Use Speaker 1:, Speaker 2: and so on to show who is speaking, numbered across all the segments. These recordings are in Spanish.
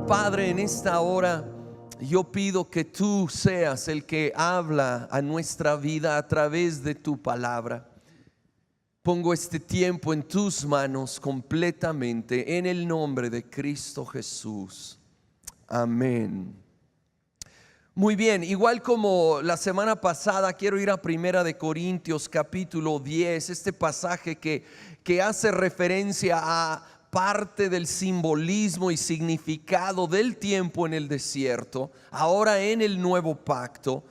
Speaker 1: Padre, en esta hora yo pido que tú seas el que habla a nuestra vida a través de tu palabra. Pongo este tiempo en tus manos completamente, en el nombre de Cristo Jesús. Amén. Muy bien, igual como la semana pasada, quiero ir a Primera de Corintios capítulo 10, este pasaje que hace referencia a parte del simbolismo y significado del tiempo en el desierto, ahora en el nuevo pacto.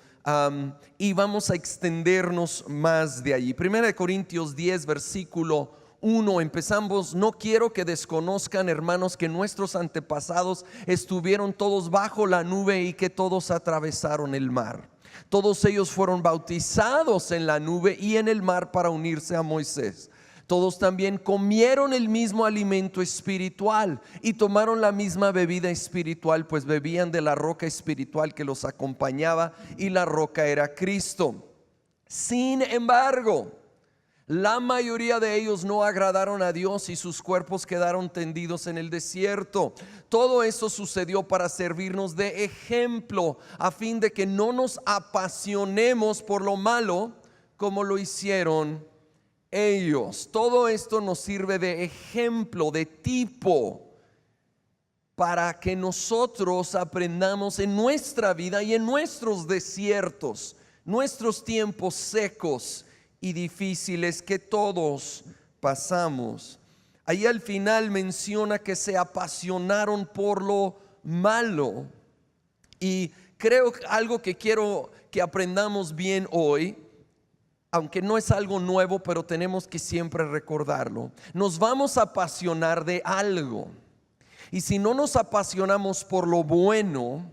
Speaker 1: Y vamos a extendernos más de allí. Primera de Corintios 10, versículo 1, empezamos. No quiero que desconozcan, hermanos, que nuestros antepasados estuvieron todos bajo la nube y que todos atravesaron el mar. Todos ellos fueron bautizados en la nube y en el mar para unirse a Moisés. Todos también comieron el mismo alimento espiritual y tomaron la misma bebida espiritual, pues bebían de la roca espiritual que los acompañaba, y la roca era Cristo. Sin embargo, la mayoría de ellos no agradaron a Dios y sus cuerpos quedaron tendidos en el desierto. Todo eso sucedió para servirnos de ejemplo, a fin de que no nos apasionemos por lo malo como lo hicieron ellos. Todo esto nos sirve de ejemplo, de tipo, para que nosotros aprendamos en nuestra vida y en nuestros desiertos, nuestros tiempos secos y difíciles que todos pasamos. Ahí al final menciona que se apasionaron por lo malo, y creo que algo que quiero que aprendamos bien hoy, aunque no es algo nuevo, pero tenemos que siempre recordarlo. Nos vamos a apasionar de algo, y si no nos apasionamos por lo bueno,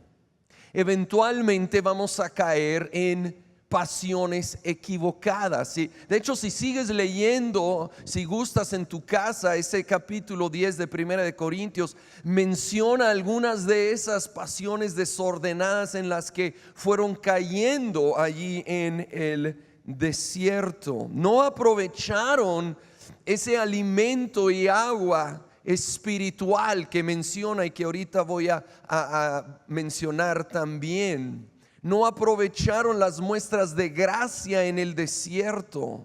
Speaker 1: eventualmente vamos a caer en pasiones equivocadas. De hecho, si sigues leyendo, si gustas en tu casa, ese capítulo 10 de Primera de Corintios menciona algunas de esas pasiones desordenadas en las que fueron cayendo allí en el desierto. No aprovecharon ese alimento y agua espiritual que menciona y que ahorita voy a mencionar también. No aprovecharon las muestras de gracia en el desierto,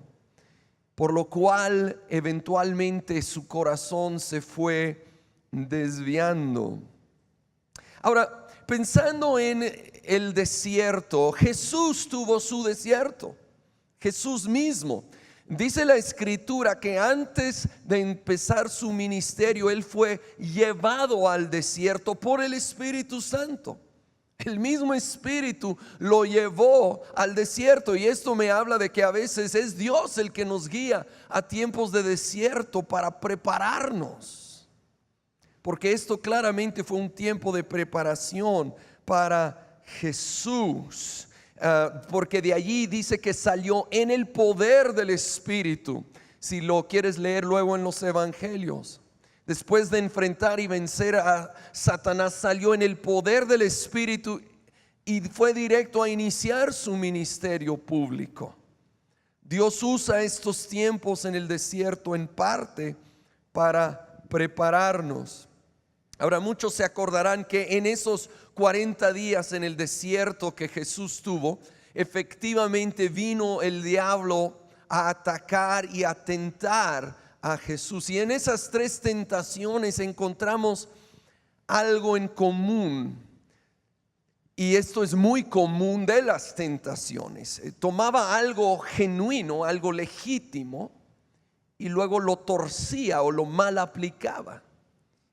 Speaker 1: por lo cual eventualmente su corazón se fue desviando. Ahora, pensando en el desierto, Jesús tuvo su desierto. Jesús mismo. Dice la escritura que antes de empezar su ministerio, Él fue llevado al desierto por el Espíritu Santo. El mismo Espíritu lo llevó al desierto, y esto me habla de que a veces es Dios el que nos guía a tiempos de desierto para prepararnos, porque esto claramente fue un tiempo de preparación para Jesús. Porque de allí dice que salió en el poder del Espíritu. Si lo quieres leer luego en los evangelios, después de enfrentar y vencer a Satanás, salió en el poder del Espíritu y fue directo a iniciar su ministerio público. Dios usa estos tiempos en el desierto en parte para prepararnos. Ahora, muchos se acordarán que en esos 40 días en el desierto que Jesús tuvo, efectivamente vino el diablo a atacar y a tentar a Jesús. Y en esas tres tentaciones encontramos algo en común. Y esto es muy común de las tentaciones. Tomaba algo genuino, algo legítimo, y luego lo torcía o lo mal aplicaba.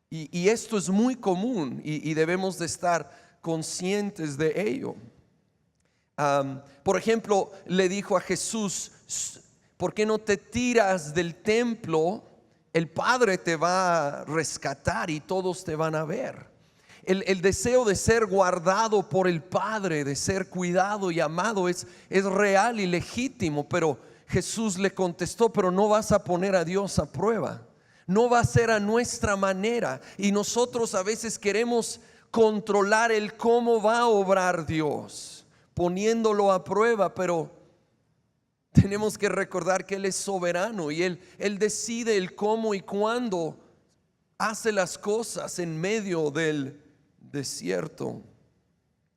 Speaker 1: Y esto es muy común, y debemos de estar conscientes de ello. Por ejemplo, le dijo a Jesús: ¿por qué no te tiras del templo? El Padre te va a rescatar y todos te van a ver. El deseo de ser guardado por el Padre, de ser cuidado y amado, es real y legítimo. Pero Jesús le contestó: pero no vas a poner a Dios a prueba. No va a ser a nuestra manera. Y nosotros a veces queremos controlar el cómo va a obrar Dios, poniéndolo a prueba, pero tenemos que recordar que Él es soberano y Él decide el cómo y cuándo hace las cosas en medio del desierto.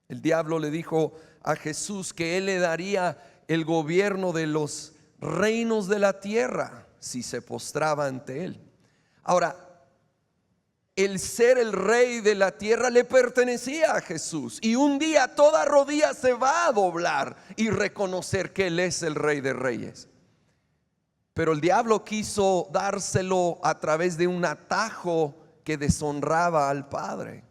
Speaker 1: El diablo le dijo a Jesús que él le daría el gobierno de los reinos de la tierra si se postraba ante él. Ahora, el ser el rey de la tierra le pertenecía a Jesús, y un día toda rodilla se va a doblar y reconocer que él es el rey de reyes. Pero el diablo quiso dárselo a través de un atajo que deshonraba al Padre.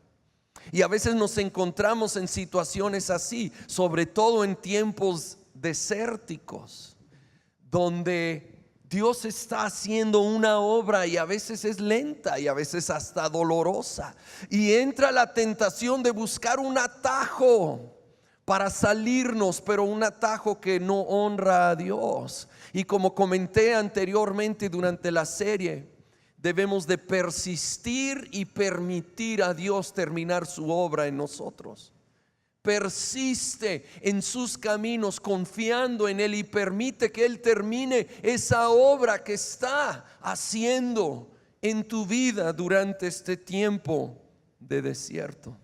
Speaker 1: Y a veces nos encontramos en situaciones así, sobre todo en tiempos desérticos, donde Dios está haciendo una obra y a veces es lenta y a veces hasta dolorosa, y entra la tentación de buscar un atajo para salirnos, pero un atajo que no honra a Dios. Y como comenté anteriormente durante la serie, debemos de persistir y permitir a Dios terminar su obra en nosotros. Persiste en sus caminos confiando en Él y permite que Él termine esa obra que está haciendo en tu vida durante este tiempo de desierto.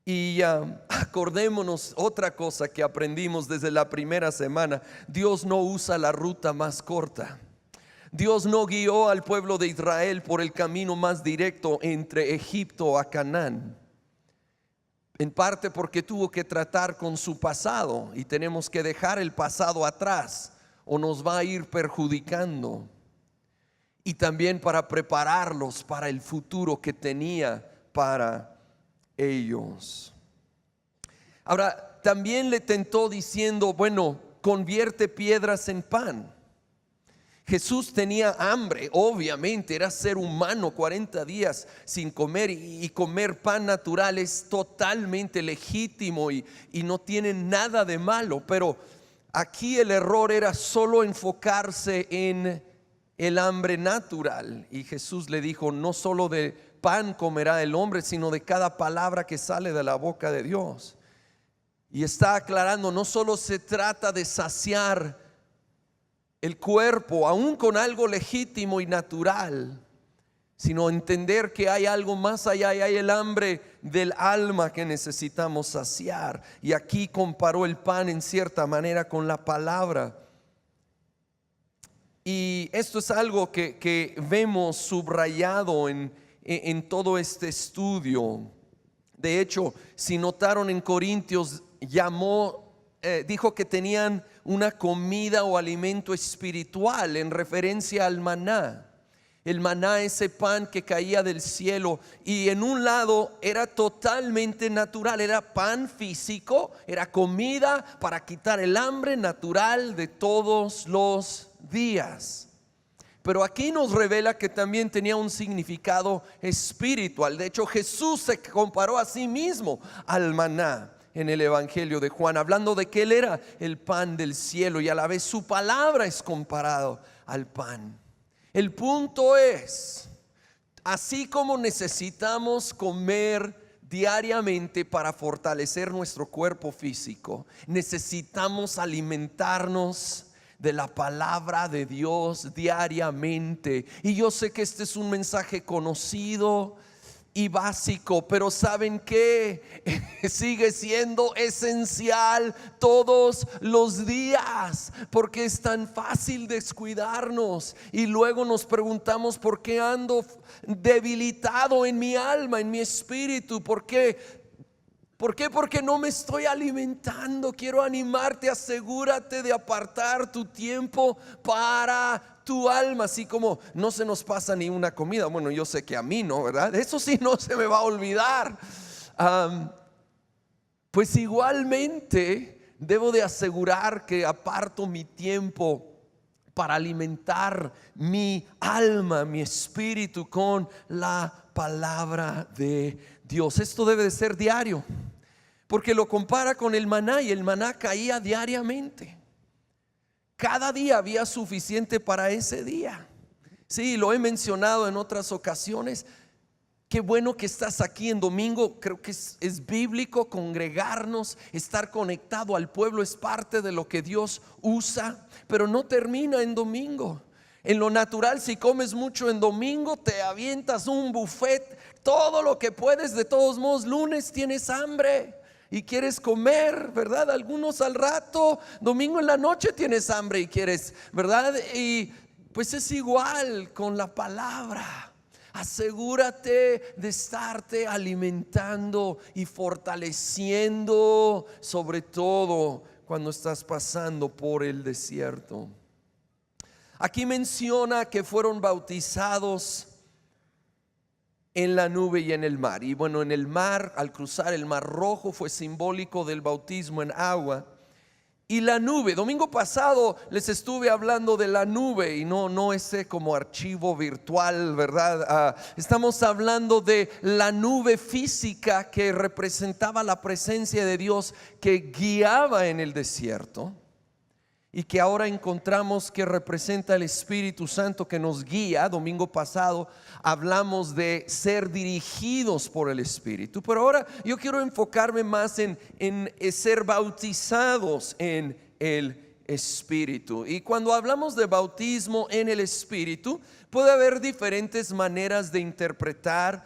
Speaker 1: Y acordémonos otra cosa que aprendimos desde la primera semana: Dios no usa la ruta más corta. Dios no guió al pueblo de Israel por el camino más directo entre Egipto a Canaán. En parte porque tuvo que tratar con su pasado, y tenemos que dejar el pasado atrás o nos va a ir perjudicando. Y también para prepararlos para el futuro que tenía para ellos. Ahora, también le tentó diciendo: bueno, convierte piedras en pan. Jesús tenía hambre, obviamente, era ser humano, 40 días sin comer, y comer pan natural es totalmente legítimo y no tiene nada de malo. Pero aquí el error era solo enfocarse en el hambre natural, y Jesús le dijo: no solo de pan comerá el hombre, sino de cada palabra que sale de la boca de Dios. Y está aclarando, no solo se trata de saciar el cuerpo, aún con algo legítimo y natural, sino entender que hay algo más allá, y hay el hambre del alma que necesitamos saciar. Y aquí comparó el pan en cierta manera con la palabra. Y esto es algo que vemos subrayado en todo este estudio. De hecho, si notaron, en Corintios dijo que tenían una comida o alimento espiritual en referencia al maná. El maná, ese pan que caía del cielo, y en un lado era totalmente natural, era pan físico, era comida para quitar el hambre natural de todos los días. Pero aquí nos revela que también tenía un significado espiritual. De hecho, Jesús se comparó a sí mismo al maná en el Evangelio de Juan, hablando de que Él era el pan del cielo, y a la vez su palabra es comparado al pan. El punto es, así como necesitamos comer diariamente para fortalecer nuestro cuerpo físico, necesitamos alimentarnos de la palabra de Dios diariamente. Y yo sé que este es un mensaje conocido y básico, pero ¿saben qué? Sigue siendo esencial todos los días, porque es tan fácil descuidarnos y luego nos preguntamos: ¿por qué ando debilitado en mi alma, en mi espíritu? ¿Por qué? Porque no me estoy alimentando. Quiero animarte: asegúrate de apartar tu tiempo para tu alma. Así como no se nos pasa ni una comida, bueno, yo sé que a mí no, ¿verdad? Eso sí no se me va a olvidar. Pues igualmente debo de asegurar que aparto mi tiempo para alimentar mi alma, mi espíritu con la palabra de Dios. Esto debe de ser diario, porque lo compara con el maná, y el maná caía diariamente. Cada día había suficiente para ese día. Sí, lo he mencionado en otras ocasiones. Qué bueno que estás aquí en domingo. Creo que es bíblico congregarnos, estar conectado al pueblo, es parte de lo que Dios usa, pero no termina en domingo. En lo natural, si comes mucho en domingo, te avientas un buffet, todo lo que puedes. De todos modos, lunes tienes hambre y quieres comer, ¿verdad? Algunos al rato, domingo en la noche tienes hambre y quieres, ¿verdad? Y pues es igual con la palabra. Asegúrate de estarte alimentando y fortaleciendo, sobre todo cuando estás pasando por el desierto. Aquí menciona que fueron bautizados en la nube y en el mar. Y bueno, en el mar, al cruzar el Mar Rojo, fue simbólico del bautismo en agua. Y la nube, domingo pasado les estuve hablando de la nube y no ese como archivo virtual, ¿verdad? Estamos hablando de la nube física que representaba la presencia de Dios, que guiaba en el desierto, y que ahora encontramos que representa el Espíritu Santo que nos guía. Domingo pasado hablamos de ser dirigidos por el Espíritu, pero ahora yo quiero enfocarme más en ser bautizados en el Espíritu. Y cuando hablamos de bautismo en el Espíritu, puede haber diferentes maneras de interpretar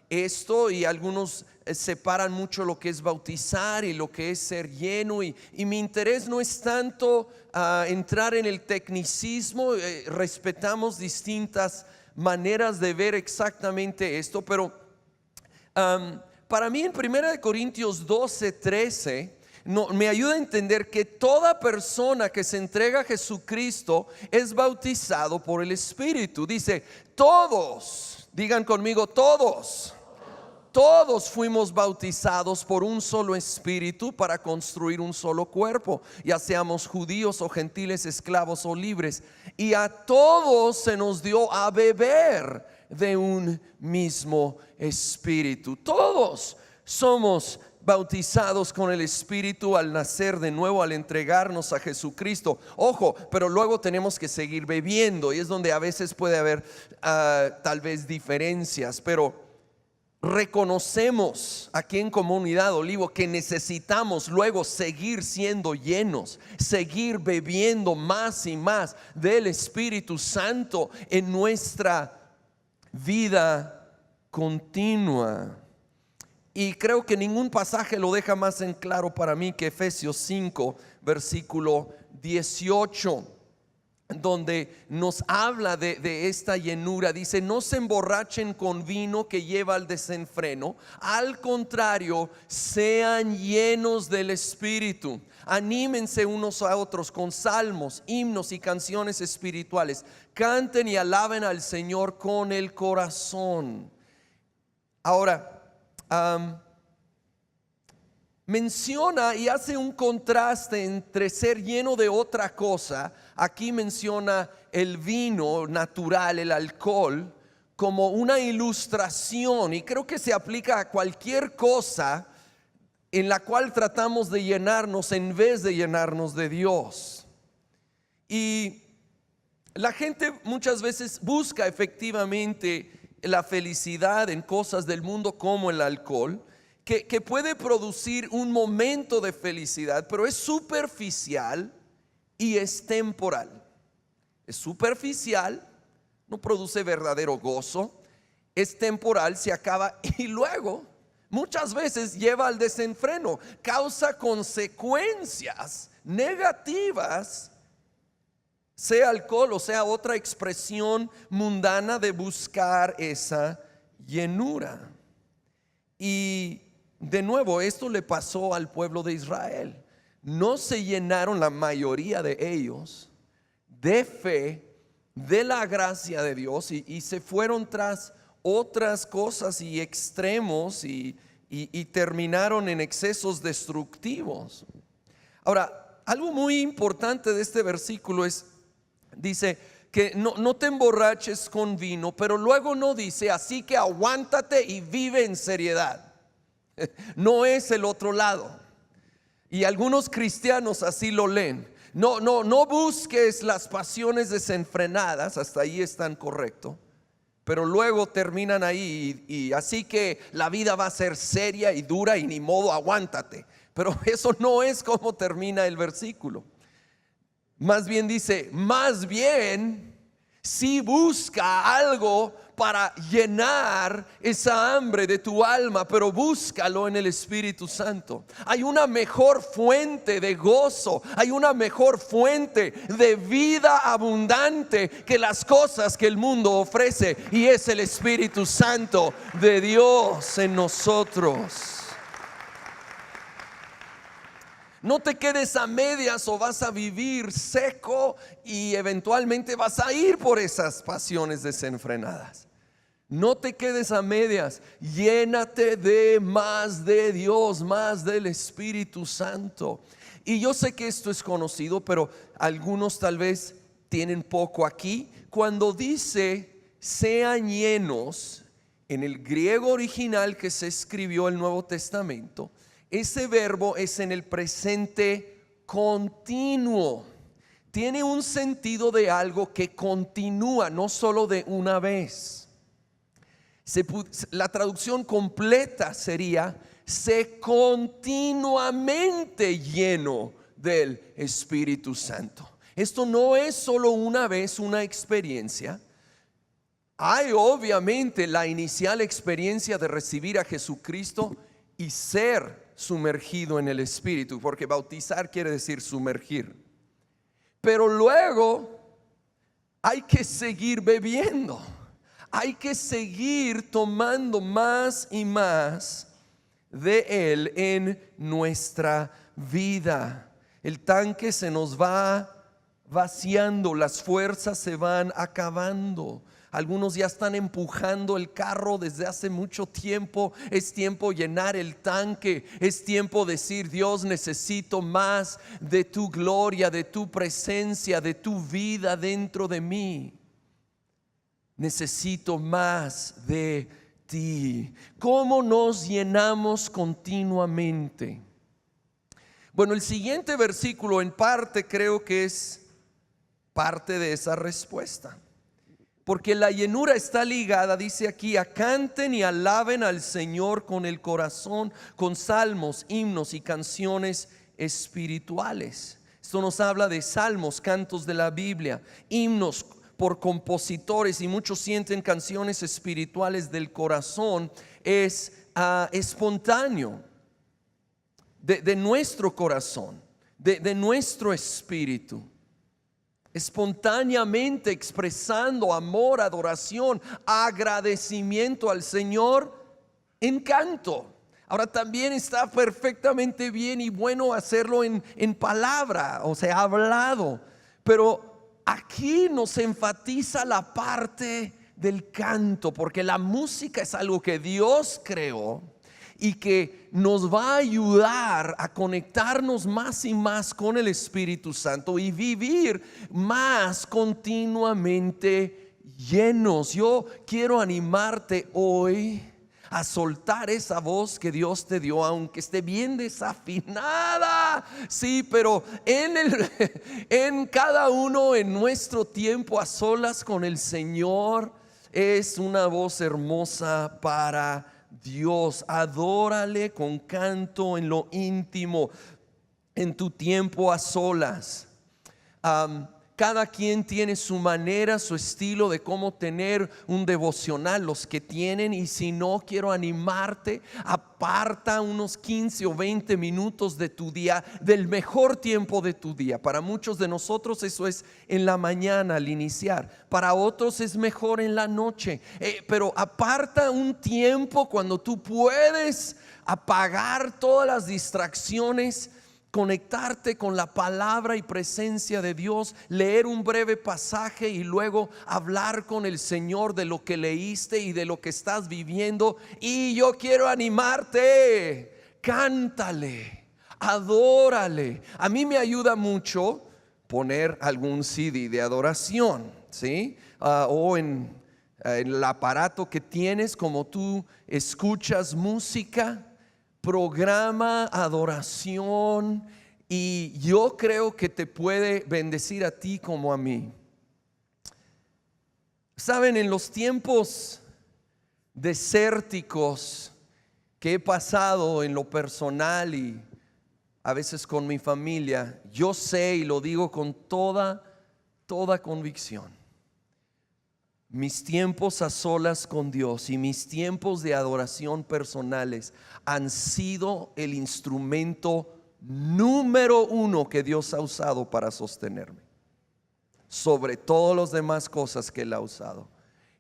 Speaker 1: esto, y algunos separan mucho lo que es bautizar y lo que es ser lleno, y mi interés no es tanto entrar en el tecnicismo. Respetamos distintas maneras de ver exactamente esto, pero para mí en 1 Corintios 12:13 me ayuda a entender que toda persona que se entrega a Jesucristo es bautizado por el Espíritu. Dice, todos, digan conmigo, todos fuimos bautizados por un solo Espíritu para construir un solo cuerpo, ya seamos judíos o gentiles, esclavos o libres, y a todos se nos dio a beber de un mismo Espíritu. Todos somos bautizados con el Espíritu al nacer de nuevo, al entregarnos a Jesucristo. Ojo, pero luego tenemos que seguir bebiendo, y es donde a veces puede haber tal vez diferencias, pero reconocemos aquí en Comunidad Olivo que necesitamos luego seguir siendo llenos, seguir bebiendo más y más del Espíritu Santo en nuestra vida continua. Y creo que ningún pasaje lo deja más en claro para mí que Efesios 5, versículo 18, donde nos habla de esta llenura. Dice, no se emborrachen con vino que lleva al desenfreno, al contrario, sean llenos del Espíritu. Anímense unos a otros con salmos, himnos y canciones espirituales. Canten y alaben al Señor con el corazón. Ahora, menciona y hace un contraste entre ser lleno de otra cosa. Aquí menciona el vino natural, el alcohol, como una ilustración, y creo que se aplica a cualquier cosa en la cual tratamos de llenarnos en vez de llenarnos de Dios. Y la gente muchas veces busca efectivamente la felicidad en cosas del mundo como el alcohol, que puede producir un momento de felicidad, pero es superficial y es temporal. Es superficial, no produce verdadero gozo. Es temporal, se acaba, y luego muchas veces lleva al desenfreno, causa consecuencias negativas, sea alcohol o sea otra expresión mundana de buscar esa llenura. Y de nuevo, esto le pasó al pueblo de Israel. No se llenaron la mayoría de ellos de fe, de la gracia de Dios, y se fueron tras otras cosas y extremos, y terminaron en excesos destructivos. Ahora, algo muy importante de este versículo es, dice que no te emborraches con vino, pero luego no dice, así que aguántate y vive en seriedad. No es el otro lado. Y algunos cristianos así lo leen. No busques las pasiones desenfrenadas, hasta ahí están correcto, pero luego terminan ahí y así que la vida va a ser seria y dura y ni modo, aguántate. Pero eso no es como termina el versículo. Más bien dice, más bien Sí, busca algo para llenar esa hambre de tu alma, pero búscalo en el Espíritu Santo. Hay una mejor fuente de gozo, hay una mejor fuente de vida abundante que las cosas que el mundo ofrece, y es el Espíritu Santo de Dios en nosotros. No te quedes a medias o vas a vivir seco y eventualmente vas a ir por esas pasiones desenfrenadas. No te quedes a medias, llénate de más de Dios, más del Espíritu Santo. Y yo sé que esto es conocido, pero algunos tal vez tienen poco aquí. Cuando dice sean llenos, en el griego original que se escribió el Nuevo Testamento, ese verbo es en el presente continuo. Tiene un sentido de algo que continúa, no solo de una vez. La traducción completa sería: sé continuamente lleno del Espíritu Santo. Esto no es solo una vez una experiencia. Hay obviamente la inicial experiencia de recibir a Jesucristo y ser sumergido en el Espíritu, porque bautizar quiere decir sumergir. Pero luego hay que seguir bebiendo, hay que seguir tomando más y más de Él en nuestra vida. El tanque se nos va vaciando, las fuerzas se van acabando. Algunos ya están empujando el carro desde hace mucho tiempo. Es tiempo llenar el tanque. Es tiempo decir: Dios, necesito más de tu gloria, de tu presencia, de tu vida dentro de mí. Necesito más de ti. ¿Cómo nos llenamos continuamente? Bueno, el siguiente versículo en parte creo que es parte de esa respuesta. Porque la llenura está ligada, dice aquí, a canten y alaben al Señor con el corazón, con salmos, himnos y canciones espirituales. Esto nos habla de salmos, cantos de la Biblia, himnos por compositores, y muchos sienten canciones espirituales del corazón. Es espontáneo de nuestro corazón, de nuestro espíritu, espontáneamente expresando amor, adoración, agradecimiento al Señor en canto. Ahora, también está perfectamente bien y bueno hacerlo en palabra, o sea, hablado, pero aquí nos enfatiza la parte del canto, porque la música es algo que Dios creó y que nos va a ayudar a conectarnos más y más con el Espíritu Santo y vivir más continuamente llenos. Yo quiero animarte hoy a soltar esa voz que Dios te dio, aunque esté bien desafinada. Sí, pero en cada uno, en nuestro tiempo a solas con el Señor, es una voz hermosa para Dios. Adórale con canto en lo íntimo, en tu tiempo a solas. Cada quien tiene su manera, su estilo de cómo tener un devocional, los que tienen, y si no, quiero animarte: aparta unos 15 o 20 minutos de tu día, del mejor tiempo de tu día. Para muchos de nosotros eso es en la mañana al iniciar, para otros es mejor en la noche, pero aparta un tiempo cuando tú puedes apagar todas las distracciones, conectarte con la palabra y presencia de Dios, leer un breve pasaje y luego hablar con el Señor de lo que leíste y de lo que estás viviendo. Y yo quiero animarte: cántale, adórale. A mí me ayuda mucho poner algún CD de adoración, ¿sí? O en el aparato que tienes, como tú escuchas música, programa adoración, y yo creo que te puede bendecir a ti como a mí. Saben, en los tiempos desérticos que he pasado en lo personal y a veces con mi familia, yo sé, y lo digo con toda convicción, mis tiempos a solas con Dios y mis tiempos de adoración personales han sido el instrumento número uno que Dios ha usado para sostenerme, sobre todas las demás cosas que Él ha usado.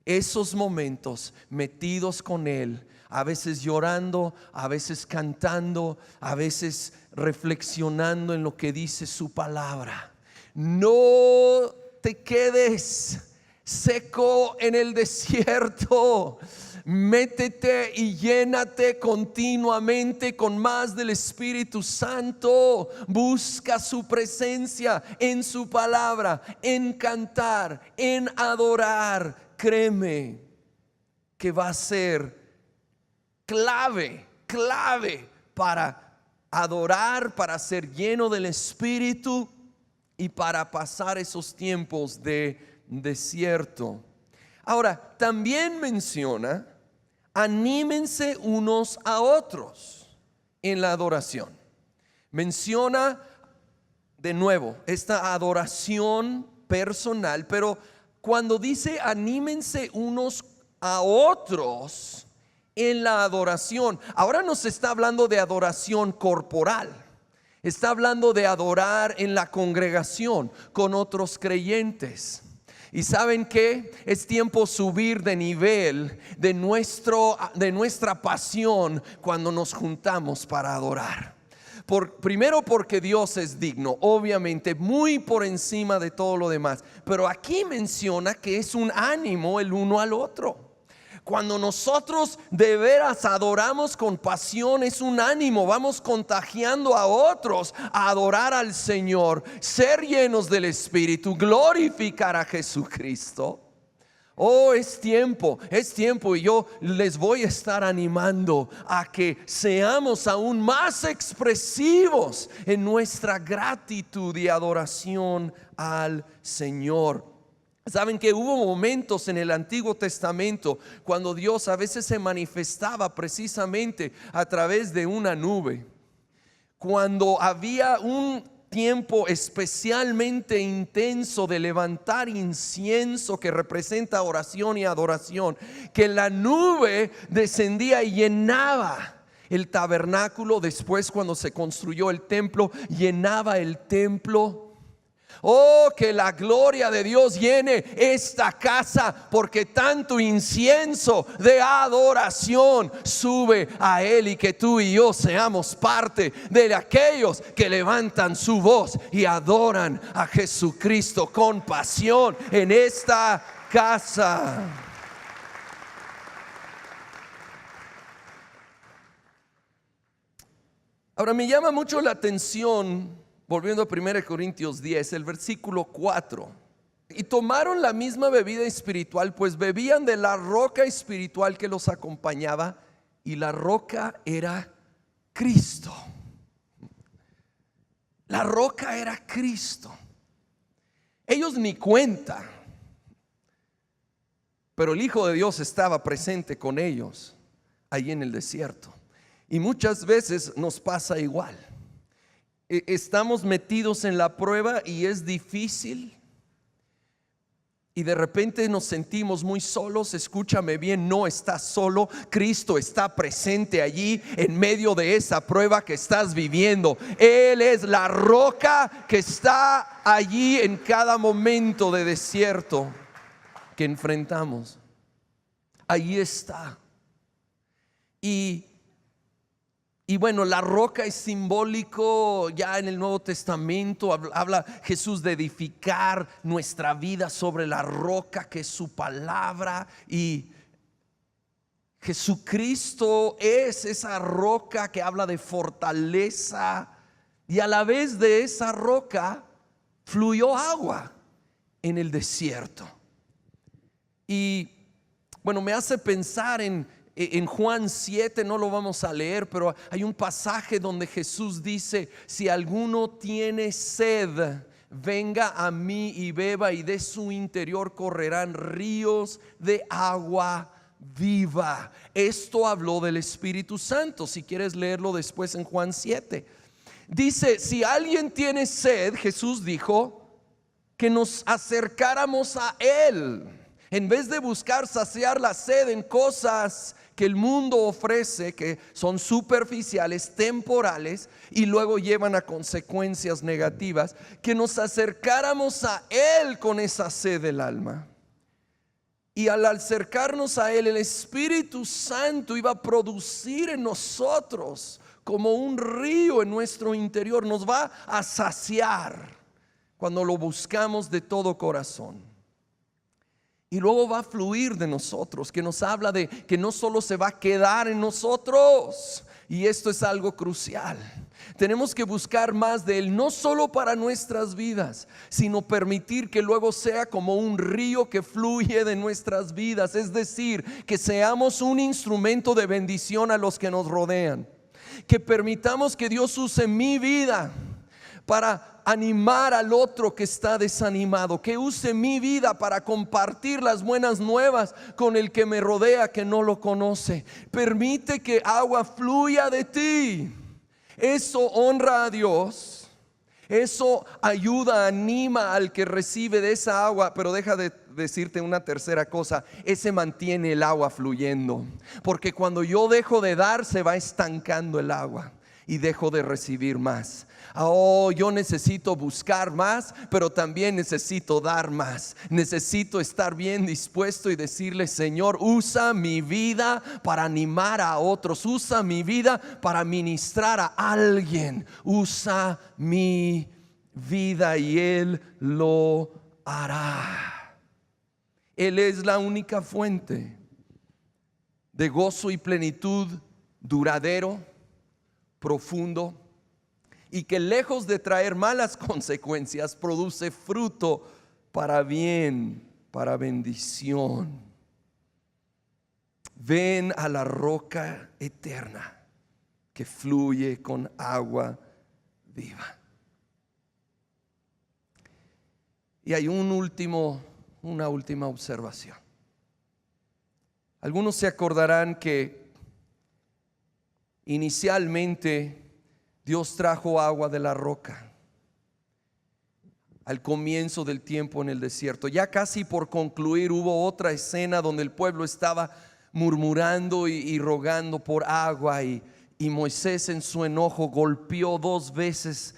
Speaker 1: Esos momentos metidos con Él, a veces llorando, a veces cantando, a veces reflexionando en lo que dice su palabra. No te quedes seco en el desierto. Métete y llénate continuamente con más del Espíritu Santo. Busca su presencia en su palabra, en cantar, en adorar. Créeme que va a ser clave para adorar, para ser lleno del Espíritu y para pasar esos tiempos de desierto. Ahora, también menciona: anímense unos a otros en la adoración. Menciona de nuevo esta adoración personal, pero cuando dice anímense unos a otros en la adoración, ahora nos está hablando de adoración corporal. Está hablando de adorar en la congregación con otros creyentes. Y ¿saben qué? Es tiempo subir de nivel de nuestra pasión cuando nos juntamos para adorar. Primero porque Dios es digno, obviamente muy por encima de todo lo demás. Pero aquí menciona que es un ánimo el uno al otro. Cuando nosotros de veras adoramos con pasión, es un ánimo. Vamos contagiando a otros a adorar al Señor, ser llenos del Espíritu, glorificar a Jesucristo. Oh, es tiempo y yo les voy a estar animando a que seamos aún más expresivos en nuestra gratitud y adoración al Señor. Saben que hubo momentos en el Antiguo Testamento cuando Dios a veces se manifestaba precisamente a través de una nube. Cuando había un tiempo especialmente intenso de levantar incienso que representa oración y adoración, que la nube descendía y llenaba el tabernáculo. Después, cuando se construyó el templo, llenaba el templo. Oh, que la gloria de Dios llene esta casa, porque tanto incienso de adoración sube a Él, y que tú y yo seamos parte de aquellos que levantan su voz y adoran a Jesucristo con pasión en esta casa. Ahora me llama mucho la atención, volviendo a 1 Corintios 10, el versículo 4. Y tomaron la misma bebida espiritual, pues bebían de la roca espiritual que los acompañaba, y la roca era Cristo. La roca era Cristo. Ellos ni cuenta, pero el Hijo de Dios estaba presente con ellos ahí en el desierto. Y muchas veces nos pasa igual. Estamos metidos en la prueba y es difícil, y de repente nos sentimos muy solos. Escúchame bien, no estás solo. Cristo está presente allí en medio de esa prueba que estás viviendo. Él es la roca que está allí en cada momento de desierto que enfrentamos. Allí está. Y bueno, la roca es simbólico. Ya en el Nuevo Testamento habla Jesús de edificar nuestra vida sobre la roca que es su palabra. Y Jesucristo es esa roca que habla de fortaleza. Y a la vez de esa roca fluyó agua en el desierto. Y bueno, me hace pensar en Juan 7, no lo vamos a leer, pero hay un pasaje donde Jesús dice: si alguno tiene sed, venga a mí y beba, y de su interior correrán ríos de agua viva. Esto habló del Espíritu Santo. Si quieres leerlo después en Juan 7, dice: si alguien tiene sed, Jesús dijo que nos acercáramos a Él. En vez de buscar saciar la sed en cosas que el mundo ofrece, que son superficiales, temporales, y luego llevan a consecuencias negativas, que nos acercáramos a Él con esa sed del alma. Y al acercarnos a Él, el Espíritu Santo iba a producir en nosotros como un río en nuestro interior. Nos va a saciar cuando lo buscamos de todo corazón. Y luego va a fluir de nosotros, que nos habla de que no solo se va a quedar en nosotros. Y esto es algo crucial. Tenemos que buscar más de Él, no solo para nuestras vidas, sino permitir que luego sea como un río que fluye de nuestras vidas. Es decir, que seamos un instrumento de bendición a los que nos rodean. Que permitamos que Dios use mi vida para animar al otro que está desanimado. Que use mi vida para compartir las buenas nuevas con el que me rodea, que no lo conoce. Permite que agua fluya de ti. Eso honra a Dios. Eso ayuda, anima al que recibe de esa agua. Pero deja de decirte una tercera cosa: ese mantiene el agua fluyendo. Porque cuando yo dejo de dar, se va estancando el agua y dejo de recibir más. Yo necesito buscar más, pero también necesito dar más. Necesito estar bien dispuesto y decirle: Señor, usa mi vida para animar a otros. Usa mi vida para ministrar a alguien. Usa mi vida y Él lo hará. Él es la única fuente de gozo y plenitud duradero, profundo, y que lejos de traer malas consecuencias, produce fruto para bien, para bendición. Ven a la roca eterna que fluye con agua viva. Y hay una última observación. Algunos se acordarán que inicialmente Dios trajo agua de la roca al comienzo del tiempo en el desierto. Ya casi por concluir, hubo otra escena donde el pueblo estaba murmurando y rogando por agua, y Moisés en su enojo golpeó 2 veces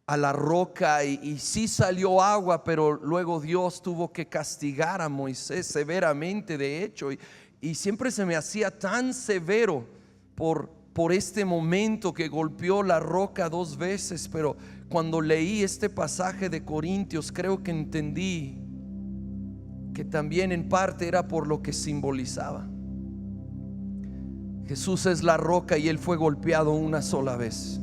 Speaker 1: a la roca y sí salió agua, pero luego Dios tuvo que castigar a Moisés severamente, de hecho, y siempre se me hacía tan severo por este momento que golpeó la roca 2 veces. Pero cuando leí este pasaje de Corintios, creo que entendí que también en parte era por lo que simbolizaba. Jesús es la roca y Él fue golpeado una sola vez.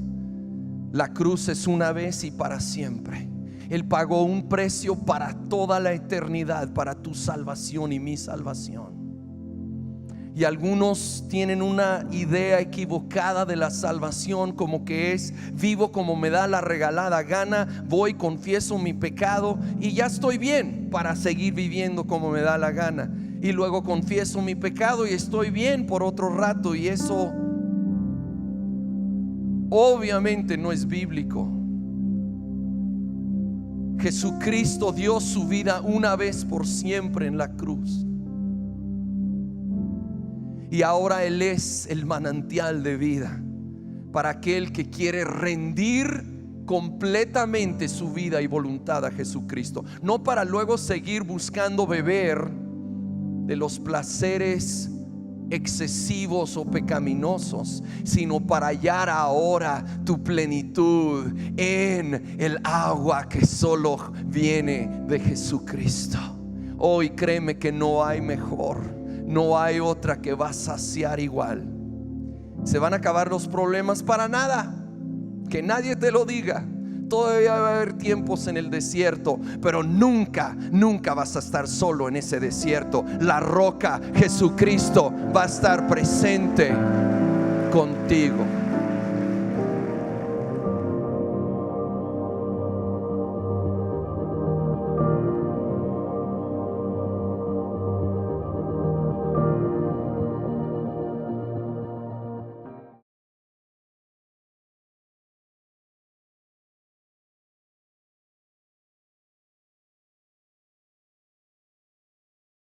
Speaker 1: La cruz es una vez y para siempre. Él pagó un precio para toda la eternidad, para tu salvación y mi salvación. Y algunos tienen una idea equivocada de la salvación, como que es: vivo como me da la regalada gana, voy, confieso mi pecado y ya estoy bien para seguir viviendo como me da la gana. Y luego confieso mi pecado y estoy bien por otro rato. Y eso obviamente no es bíblico. Jesucristo dio su vida una vez por siempre en la cruz. Y ahora Él es el manantial de vida para aquel que quiere rendir completamente su vida y voluntad a Jesucristo. No para luego seguir buscando beber de los placeres excesivos o pecaminosos, sino para hallar ahora tu plenitud en el agua que solo viene de Jesucristo. Hoy créeme que no hay mejor. No hay otra que va a saciar igual. ¿Se van a acabar los problemas? Para nada. Que nadie te lo diga. Todavía va a haber tiempos en el desierto, pero nunca vas a estar solo en ese desierto. La roca, Jesucristo, va a estar presente contigo.